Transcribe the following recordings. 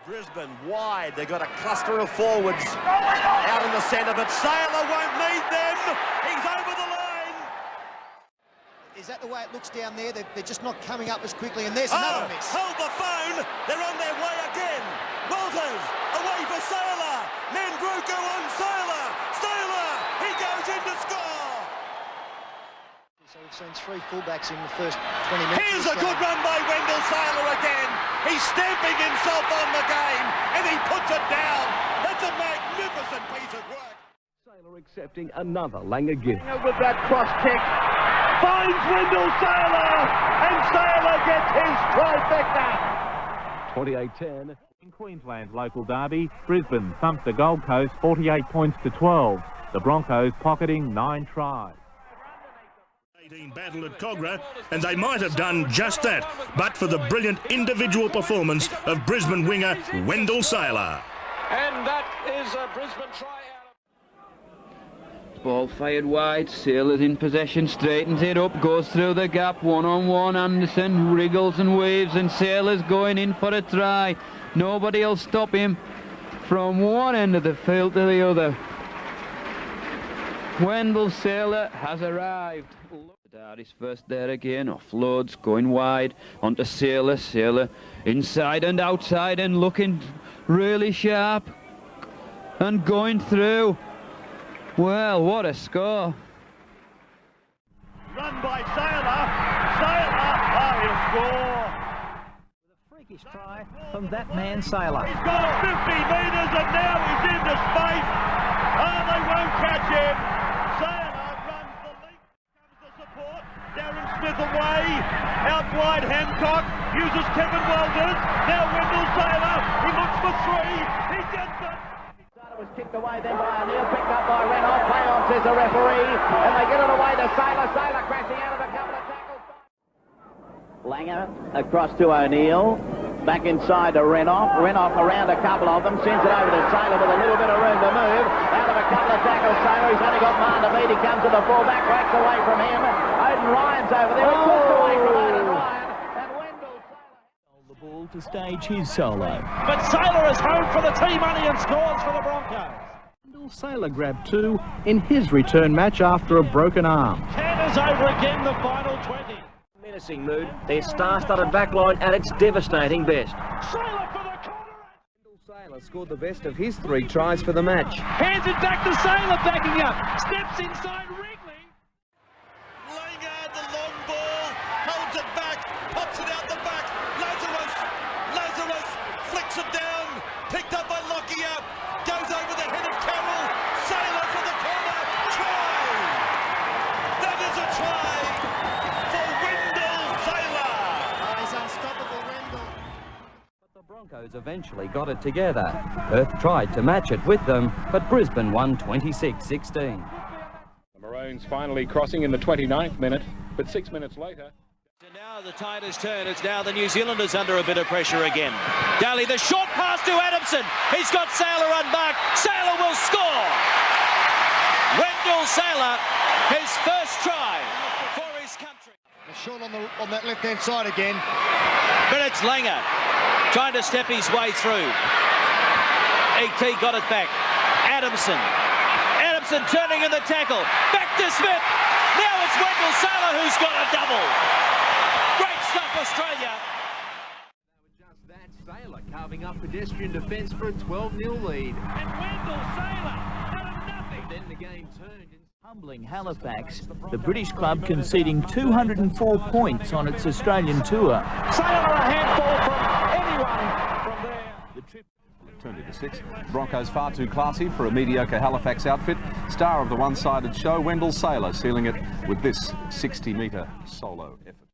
Brisbane wide. They've got a cluster of forwards out in the centre, but Sailor won't need them. He's over the line. Is that the way it looks down there? They're just not coming up as quickly, and there's another miss. Hold the phone. They're on their way again. Walters away for Sailor. Nandruku on Sailor. Sailor, he goes in to score. So we've seen three fullbacks in the first 20 minutes. Here's a good run by Wendell Sailor again. He's stamping himself on the game, and he puts it down. That's a magnificent piece of work. Sailor accepting another Langer gift. With that cross kick, finds Wendell Sailor, and Sailor gets his trifecta. 28-10. In Queensland's local derby, Brisbane thumped the Gold Coast 48 points to 12. The Broncos pocketing 9 tries. 18 battle at Cogra, and they might have done just that, but for the brilliant individual performance of Brisbane winger Wendell Sailor. And that is a Brisbane try out. Ball fired wide, Sailor's in possession, straightens it up, goes through the gap, one-on-one, Anderson wriggles and waves, and Sailor's going in for a try. Nobody will stop him from one end of the field to the other. Wendell Sailor has arrived. Dari's first there again, offloads, going wide, onto Sailor. Sailor inside and outside and looking really sharp and going through. Well, what a score. Run by Sailor. Sailor, he'll score. With a freakish try from that man Sailor. He's got 50 metres and now he's into space. Oh, they won't catch him. Sailor runs the lead. Comes the support. Darren Smith away. Out wide, Hancock uses Kevin Walters. Now Wendell Sailor. He looks for three. He gets it. Was kicked away then by O'Neill, picked up by Renoff. Play on, says the referee, and they get it away to Sailor. Sailor crashing out of a couple of tackles. Langer across to O'Neill, back inside to Renoff. Renoff around a couple of them, sends it over to Sailor with a little bit of room to move. Out of a couple of tackles, Sailor. He's only got Marn to beat. He comes to the fullback, breaks away from him. Odin Ryan's over there. He pulls away from Odin Ryan, and Wendell Sailor. The ball to stage his solo. But Sailor is home for the T-money and scores for the Broncos. Wendell Sailor grabbed 2 in his return match after a broken arm. 10 is over again, the final 20. Menacing mood, their star-studded backline at its devastating best. Sailor for the corner. Wendell Sailor scored the best of his 3 tries for the match. Hands it back to Sailor, backing up. Steps inside, wriggling. Langer, the long ball, holds it back, pops it out the back. Lazarus flicks it down, picked up by Lockyer, goes over the head of Carroll. Sailor for the corner, try! That is a try for Wendell Sailor. He's unstoppable, Wendell. But the Broncos eventually got it together. Perth tried to match it with them, but Brisbane won 26-16. The Maroons finally crossing in the 29th minute, but 6 minutes later. And now the tide has turned. It's now the New Zealanders under a bit of pressure again. Daly, the short pass to Adamson. He's got Sailor unmarked. Sailor will score. Wendell Sailor, his first try for his country. A shot on that left-hand side again. But it's Langer trying to step his way through. ET got it back. Adamson turning in the tackle. Back to Smith. Now it's Wendell Sailor who's got a double. Great stuff, Australia. Just that, Sailor carving up pedestrian defence for a 12-0 lead. And Wendell Sailor out of nothing. Then the game turned. Humbling Halifax, the British club conceding 204 points on its Australian tour. Sailor a handful from anyone from there. The trip turned into 6. Broncos far too classy for a mediocre Halifax outfit. Star of the one-sided show, Wendell Sailor, sealing it with this 60-metre solo effort.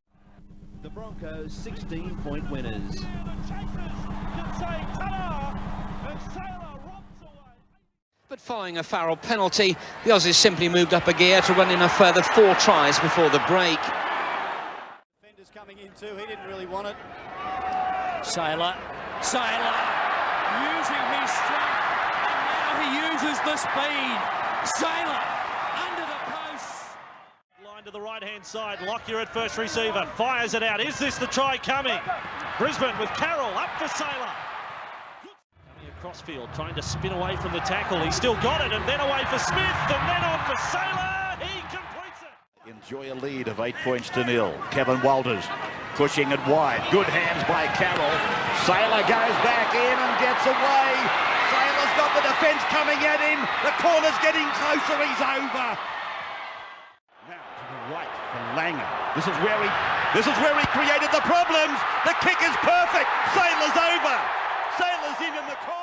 The Broncos 16-point winners. But following a Farrell penalty, the Aussies simply moved up a gear to run in a further 4 tries before the break. Defenders coming in too. He didn't really want it. Sailor using his strength, and now he uses the speed. Sailor under the post. Line to the right-hand side. Lockyer at first receiver. Fires it out. Is this the try coming? Brisbane with Carroll up for Sailor. Crossfield trying to spin away from the tackle. He's still got it, and then away for Smith, and then on for Saylor. He completes it. Enjoy a lead of 8-0. Kevin Walters pushing it wide. Good hands by Carroll. Saylor goes back in and gets away. Saylor's got the defence coming at him. The corner's getting closer. He's over. Now to the right for Langer. This is where he created the problems. The kick is perfect. Saylor's over. Saylor's in the corner.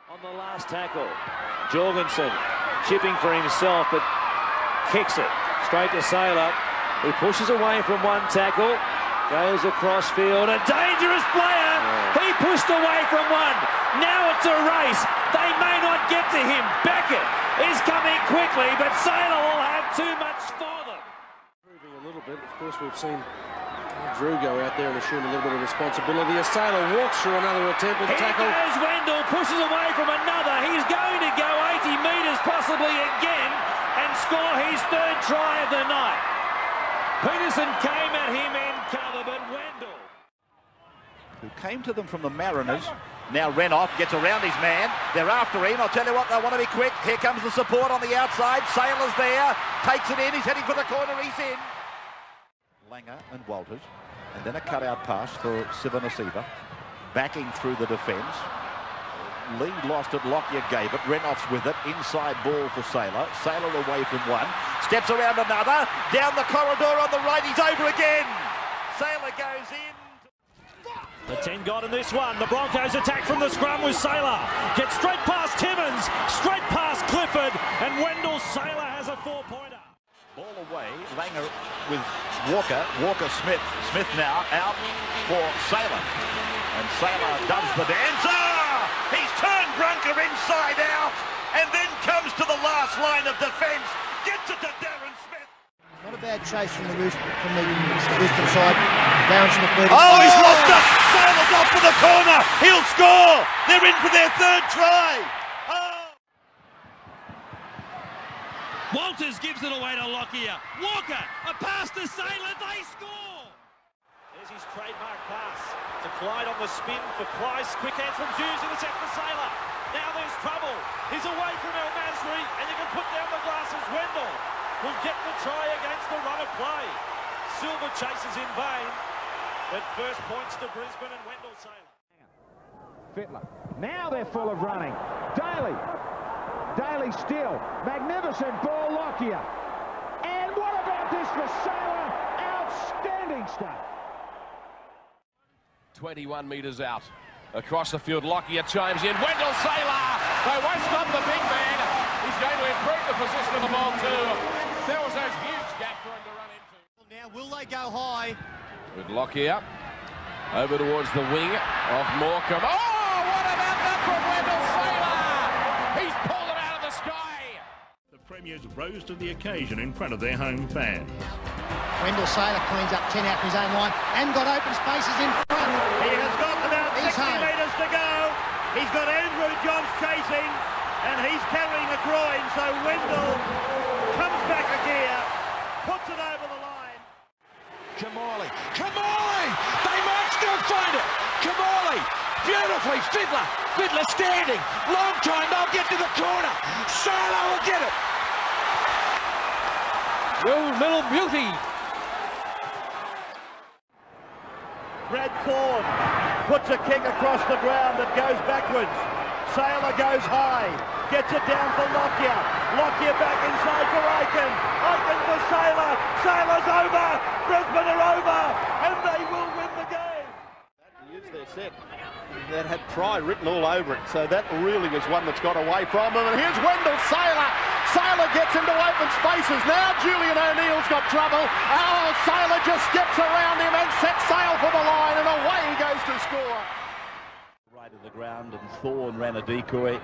On the last tackle, Jorgensen chipping for himself, but kicks it straight to Saylor, who pushes away from one tackle, goes across field. A dangerous player. He pushed away from one. Now it's a race. They may not get to him. Beckett is coming quickly, but Saylor will have too much for them. Moving a little bit. Of course, we've seen Drew go out there and assume a little bit of responsibility. A Saylor walks through another attempt at tackle. Here goes Wendell, pushes away from another. He's going to go 80 metres possibly again and score his third try of the night. Peterson came at him in cover, but Wendell, who came to them from the Mariners, now Renoff gets around his man. They're after him. I'll tell you what, they want to be quick. Here comes the support on the outside. Saylor's there, takes it in. He's heading for the corner. He's in. Langer and Walters, and then a cutout pass for Sivanasiva, backing through the defence. Lee lost it, Lockyer gave it, Renoff's with it, inside ball for Saylor. Saylor away from one, steps around another, down the corridor on the right, he's over again. Saylor goes in. The 10 got in this one. The Broncos attack from the scrum with Saylor. Gets straight past Timmins, straight past Clifford, and Wendell. Saylor has a 4-pointer. Ball away, Langer with Walker, Smith. Smith now out for Saylor. And Saylor does the dance. He's turned Brunker inside out and then comes to the last line of defence. Gets it to Darren Smith. Not a bad chase from the Brisbane side. Bouncing the 30. Oh, he's lost it! Saylor's off for the corner. He'll score. They're in for their third try. Walters gives it away to Lockyer. Walker, a pass to Saylor, they score! There's his trademark pass to Clyde on the spin for Price. Quick hands from Hughes in the set for Saylor. Now there's trouble. He's away from El Masri, and you can put down the glasses. Wendell will get the try against the run of play. Silver chases in vain, but first points to Brisbane and Wendell Saylor. Fittler. Now they're full of running. Daly still. Magnificent ball, Lockyer. And what about this for Saylor? Outstanding stuff. 21 metres out. Across the field, Lockyer chimes in. Wendell Saylor! They won't stop the big man. He's going to improve the position of the ball too. There was a huge gap for him to run into. Now, will they go high? With Lockyer. Over towards the wing of Morecambe. Oh, what about that from Wendell Saylor? He's pulled it out of the sky. The Premiers rose to the occasion in front of their home fans. Wendell Saylor cleans up 10 out from his own line and got open spaces in front. He has got about 60 metres to go. He's got Andrew Johns chasing, and he's carrying a groin, so Wendell comes back a gear, puts it over the line. Kamali! They might still find it! Kamali! Beautifully! Fiddler standing! Long time, they'll get to the corner! Saylor will get it! Little beauty! Brad Thorne puts a kick across the ground that goes backwards. Saylor goes high, gets it down for Lockyer. Lockyer back inside for Aiken. Aiken for Saylor. Saylor's over. Brisbane are over, and they will win the game. That is their set. That had try written all over it, so that really was one that's got away from them. And here's Wendell Saylor. Saylor gets into open spaces. Now Julian O'Neill's got trouble. Oh, Saylor just skips around him and sets sail for the line, and away he goes to score. Right of the ground, and Thorne ran a decoy,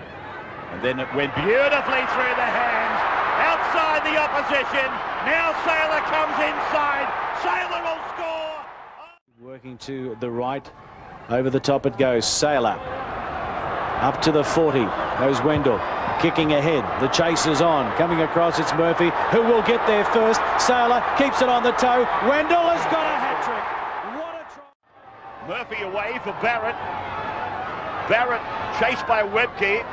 and then it went beautifully through the hands, outside the opposition. Now Saylor comes inside. Saylor will score. Working to the right, over the top it goes. Saylor up to the 40. Goes Wendell. Kicking ahead, the chase is on. Coming across, it's Murphy, who will get there first. Saylor keeps it on the toe. Wendell has got a hat-trick. What a try. Murphy away for Barrett. Barrett chased by Webke.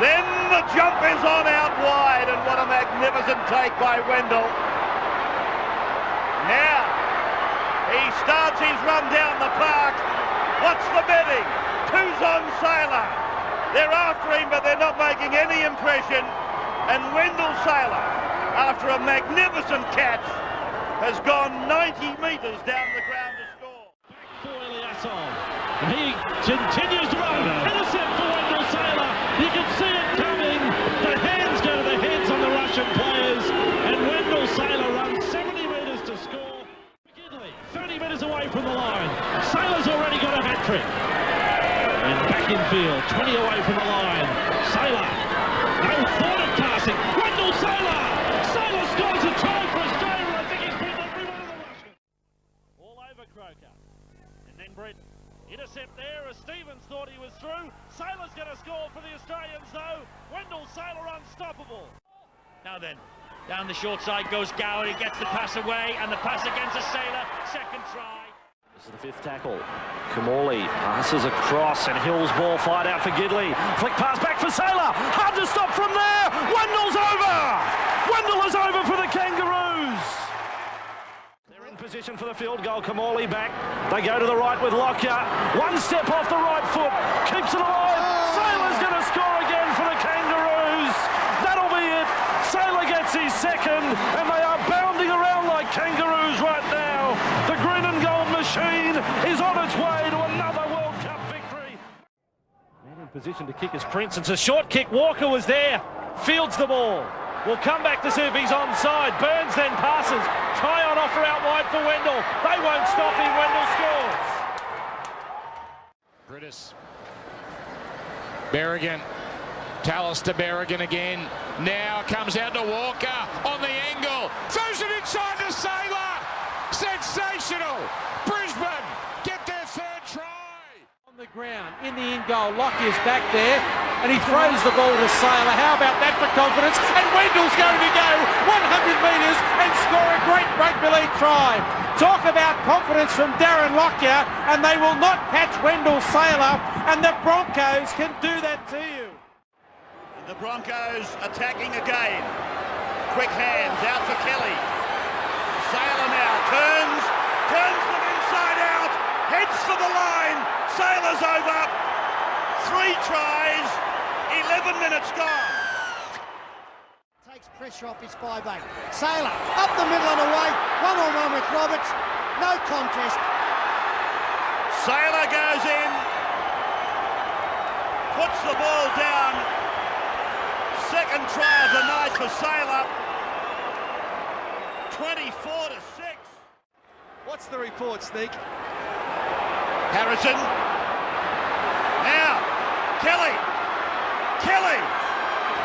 Then the jump is on out wide, and what a magnificent take by Wendell. Now, he starts his run down the park. What's the betting? Two's on Sailor. They're after him, but they're not making any impression. And Wendell Sailor, after a magnificent catch, has gone 90 metres down the ground to score. And he continues to run. Intercept for Wendell Sailor. You can see it coming. The hands go to the heads on the Russian players. And Wendell Sailor runs 70 metres to score. Gidley, 30 metres away from the line. Sailor's already got a hat-trick. And back in field, 20 away from the line. Sailor, no thought of passing. Wendell Sailor! Sailor scores a try for Australia. I think he's beaten every one of the Russians. All over Croker. And then Brett. Intercept there as Stevens thought he was through. Sailor's going to score for the Australians though. Wendell Sailor unstoppable. Now then, down the short side goes Goward. He gets the pass away and the pass against the Sailor. Second try. This is the fifth tackle. Kamali passes across and Hill's ball fired out for Gidley. Flick pass back for Sailor. Hard to stop from there. Wendell's over. Wendell is over for the Kangaroos. They're in position for the field goal. Kamali back. They go to the right with Lockyer. One step off the right foot. Keeps it alive. Sailor's going to score again for the Kangaroos. That'll be it. Sailor gets his second and they are bounding around like kangaroos right now. The green and gold machine is on its way to another World Cup victory. Man in position to kick his Prince. It's a short kick. Walker was there. Fields the ball. We'll come back to see if he's onside. Burns then passes. Try on offer out wide for Wendell. They won't stop him. Wendell scores. Brittis. Berrigan. Tallis to Berrigan again. Now comes out to Walker on the angle. Throws it inside to Sailor. Sensational. Brisbane get their third try. On the ground, in the in goal, Lockyer's back there, and he throws the ball to Sailor. How about that for confidence? And Wendell's going to go 100 metres and score a great rugby league try. Talk about confidence from Darren Lockyer, and they will not catch Wendell Sailor, and the Broncos can do that to you. The Broncos attacking again. Quick hands out for Kelly. Sailor now turns them inside out, heads for the line. Sailor's over. 3 tries, 11 minutes gone. Takes pressure off his 5'8". Sailor up the middle and away. 1-on-1 with Roberts. No contest. Sailor goes in, puts the ball down. Second try of the night for Sailor. 24-6. What's the report, Sneak? Harrison. Now, Kelly.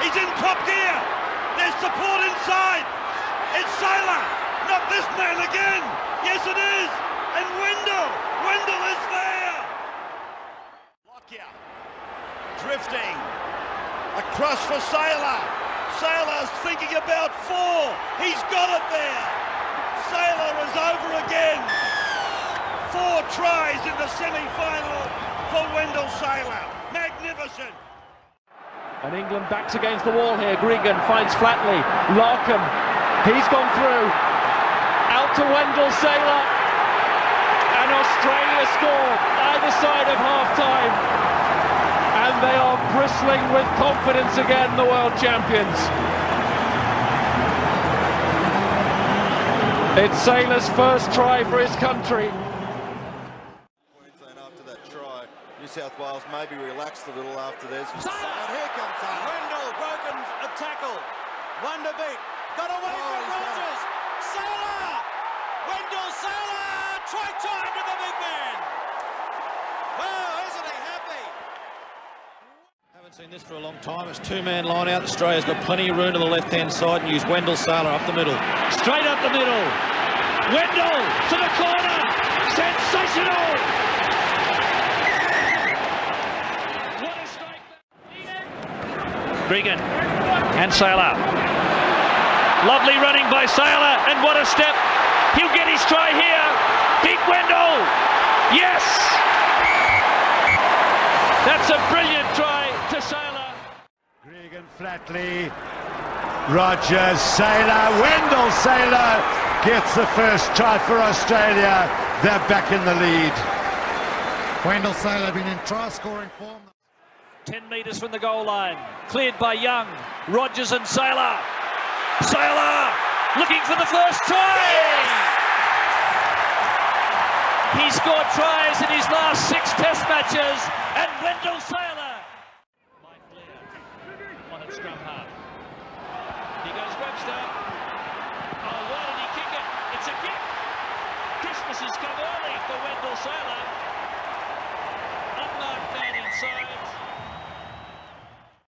He's in top gear. There's support inside. It's Sailor. Not this man again. Yes, it is. And Wendell is there. Lockyer. Drifting. Across for Sailor. Sailor's thinking about 4. He's got it there. Sailor is over again. 4 tries in the semi-final for Wendell Sailor. Magnificent. And England backs against the wall here. Gregan finds Flatley. Larkham. He's gone through. Out to Wendell Sailor. And Australia score either side of half-time. And they are bristling with confidence again, the world champions. It's Sailor's first try for his country. Queensland after that try. New South Wales maybe relaxed a little after theirs. And here comes Sailor. Wendell broken a tackle. One to beat. Got away from Rogers. Sailor! Wendell Sailor! Try time to the big man. Oh, isn't he happy? Haven't seen this for a long time. It's 2-man line out. Australia's got plenty of room to the left-hand side and use Wendell Sailor up the middle. Straight up the middle. Wendell to the corner. Sensational! What a strike. Gregan and Sailor. Lovely running by Sailor, and what a step. He'll get his try here. Beat Wendell. Yes! That's a brilliant try to Sailor. Gregan Flatley, Rogers, Sailor, Wendell Sailor gets the first try for Australia. They're back in the lead. Wendell Sailor been in try-scoring form. 10 metres from the goal line, cleared by Young, Rogers and Sailor. Sailor looking for the first try. He scored tries in his last 6 Test matches, and Wendell Sailor. Mike Lear on at scrum half. He goes Webster. Oh, why did he kick it? It's a kick. Christmas has come early for Wendell Sailor. Unmarked man inside.